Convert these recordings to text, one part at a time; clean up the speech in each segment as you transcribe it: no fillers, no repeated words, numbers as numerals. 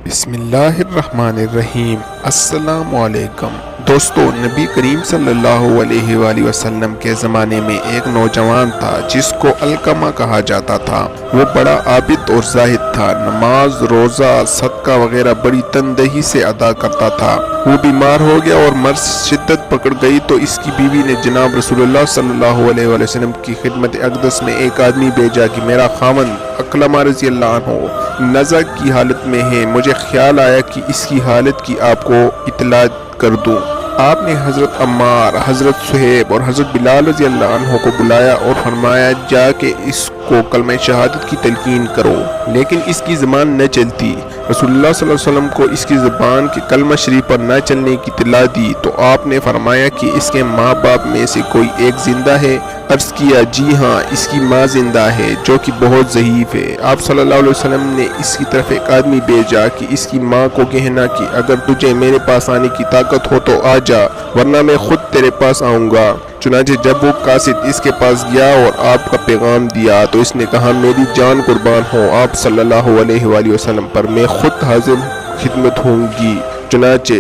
بسم اللہ الرحمن الرحیم۔ السلام علیکم دوستو، نبی کریم صلی اللہ علیہ وآلہ وسلم کے زمانے میں ایک نوجوان تھا جس کو علقمہ کہا جاتا تھا۔ وہ بڑا عابد اور زاہد تھا، نماز، روزہ، صدقہ وغیرہ بڑی تندہی سے ادا کرتا تھا۔ وہ بیمار ہو گیا اور مرض شدت پکڑ گئی تو اس کی بیوی نے جناب رسول اللہ صلی اللہ علیہ وآلہ وسلم کی خدمت اقدس میں ایک آدمی بھیجا کہ میرا خاوند علقمہ رضی اللہ عنہ نزع کی حالت میں ہے، مجھے خیال آیا کہ اس کی حالت کی آپ کو اطلاع کر دوں۔ آپ نے حضرت عمار، حضرت صہیب اور حضرت بلال رضی اللہ عنہ کو بلایا اور فرمایا جا کہ اس کو کلمہ شہادت کی تلقین کرو، لیکن اس کی زبان نہ چلتی۔ رسول اللہ صلی اللہ علیہ وسلم کو اس کی زبان کے کلمہ شریف پر نہ چلنے کی اطلاع دی تو آپ نے فرمایا کہ اس کے ماں باپ میں سے کوئی ایک زندہ ہے؟ عرض کیا جی ہاں، اس کی ماں زندہ ہے جو کہ بہت ضعیف ہے۔ آپ صلی اللہ علیہ وسلم نے اس کی طرف ایک آدمی بھیجا کہ اس کی ماں کو کہنا کہ اگر تجھے میرے پاس آنے کی طاقت ہو تو آ جا، ورنہ میں خود تیرے پاس آؤں گا۔ چنانچہ جب وہ قاصد اس کے پاس گیا اور آپ کا پیغام دیا تو اس نے کہا میری جان قربان ہو آپ صلی اللہ علیہ وآلہ وسلم پر، میں خود حاضر خدمت ہوں گی۔ چنانچہ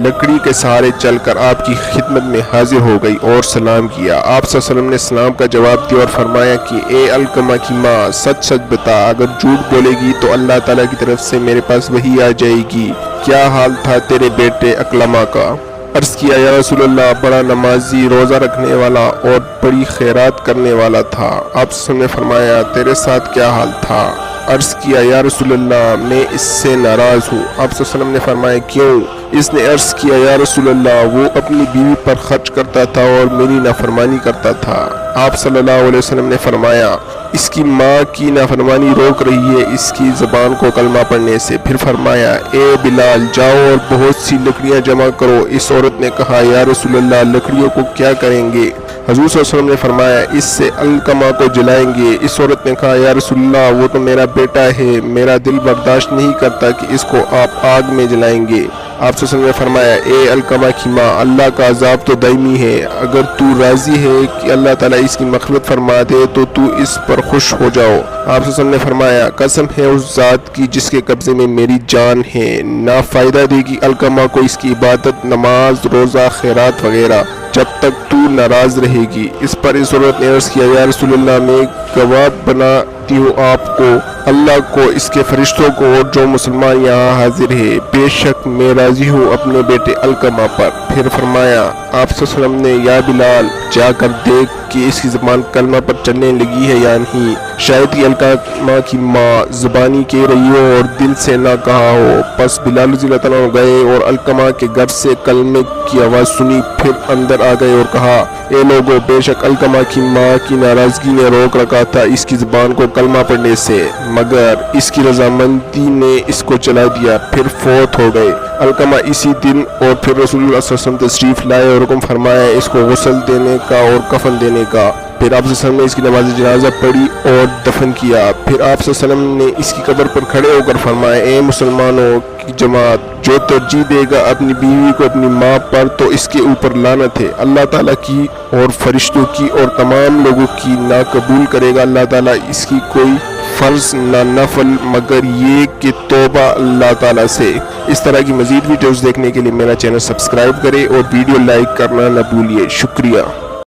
لکڑی کے سہارے چل کر آپ کی خدمت میں حاضر ہو گئی اور سلام کیا۔ آپ صلی اللہ علیہ وسلم نے سلام کا جواب دیا اور فرمایا کہ اے علقمہ کی ماں، سچ سچ بتا، اگر جھوٹ بولے گی تو اللہ تعالیٰ کی طرف سے میرے پاس وحی آ جائے گی۔ کیا حال تھا تیرے بیٹے علقمہ کا؟ عرض کیا یا رسول اللہ، بڑا نمازی، روزہ رکھنے والا اور بڑی خیرات کرنے والا تھا۔ آپ صلی اللہ علیہ وسلم نے فرمایا تیرے ساتھ کیا حال تھا؟ عرض کیا یا رسول اللہ، میں اس سے ناراض ہوں۔ آپ صلی اللہ علیہ وسلم نے فرمایا کیوں؟ اس نے عرض کیا یا رسول اللہ، وہ اپنی بیوی پر خرچ کرتا تھا اور میری نافرمانی کرتا تھا۔ آپ صلی اللہ علیہ وسلم نے فرمایا اس کی ماں کی نافرمانی روک رہی ہے اس کی زبان کو کلمہ پڑھنے سے۔ پھر فرمایا اے بلال، جاؤ اور بہت سی لکڑیاں جمع کرو۔ اس عورت نے کہا یا رسول اللہ، لکڑیوں کو کیا کریں گے؟ حضور صلی اللہ علیہ وسلم نے فرمایا اس سے علقمہ کو جلائیں گے۔ اس عورت نے کہا یا رسول اللہ، وہ تو میرا بیٹا ہے، میرا دل برداشت نہیں کرتا کہ اس کو آپ آگ میں جلائیں گے۔ آپ صلی اللہ علیہ وسلم نے فرمایا اے علقمہ کی ماں، اللہ کا عذاب تو دائمی ہے، اگر تو راضی ہے کہ اللہ تعالیٰ اس کی مغفرت فرما دے تو اس پر خوش ہو جاؤ۔ آپ صلی اللہ علیہ وسلم نے فرمایا قسم ہے اس ذات کی جس کے قبضے میں میری جان ہے، نہ فائدہ دے گی علقمہ کو اس کی عبادت، نماز، روزہ، خیرات وغیرہ جب تک تو ناراض رہے گی۔ اس پر اس عورت نے عرض کیا یا رسول اللہ، میں گواہ بناتی ہوں آپ کو، اللہ کو، اس کے فرشتوں کو اور جو مسلمان یہاں حاضر ہے، بے شک میں راضی ہوں اپنے بیٹے علقمہ پر۔ پھر فرمایا آپ صلی اللہ علیہ وسلم نے یا بلال، جا کر دیکھ کہ اس کی زبان کلمہ پر چلنے لگی ہے یا نہیں، شاید یہ علقمہ کی ماں زبانی کہہ رہی ہو اور دل سے نہ کہا ہو۔ پس بلال رضی اللہ عنہ گئے اور علقمہ کے گھر سے کلمے کی آواز سنی، پھر اندر آ گئے اور کہا اے لوگو، بے شک علقمہ کی ماں کی ناراضگی نے روک رکھا تھا اس کی زبان کو کلمہ پڑھنے سے، مگر اس کی رضامندی نے اس کو چلا دیا، پھر فوت ہو گئے۔ علقمہ اسی دن اور پھر رسول اللہ صلی اللہ علیہ وسلم تشریف لائے اور حکم فرمایا اس کو غسل دینے کا اور کفن دینے کا۔ پھر آپ صلی اللہ علیہ وسلم نے اس کی نماز جنازہ پڑھی اور دفن کیا۔ پھر آپ صلی اللہ علیہ وسلم نے اس کی قبر پر کھڑے ہو کر فرمایا اے مسلمانوں کی جماعت، جو ترجیح دے گا اپنی بیوی کو اپنی ماں پر تو اس کے اوپر لعنت ہے، اللہ تعالیٰ کی اور فرشتوں کی اور تمام لوگوں کی نہ قبول کرے گا اللہ تعالیٰ اس کی کوئی فرض نہ نفل مگر یہ کہ توبہ اللہ تعالیٰ سے۔ اس طرح کی مزید ویڈیوز دیکھنے کے لیے میرا چینل سبسکرائب کریں اور ویڈیو لائک کرنا نہ بھولیے۔ شکریہ۔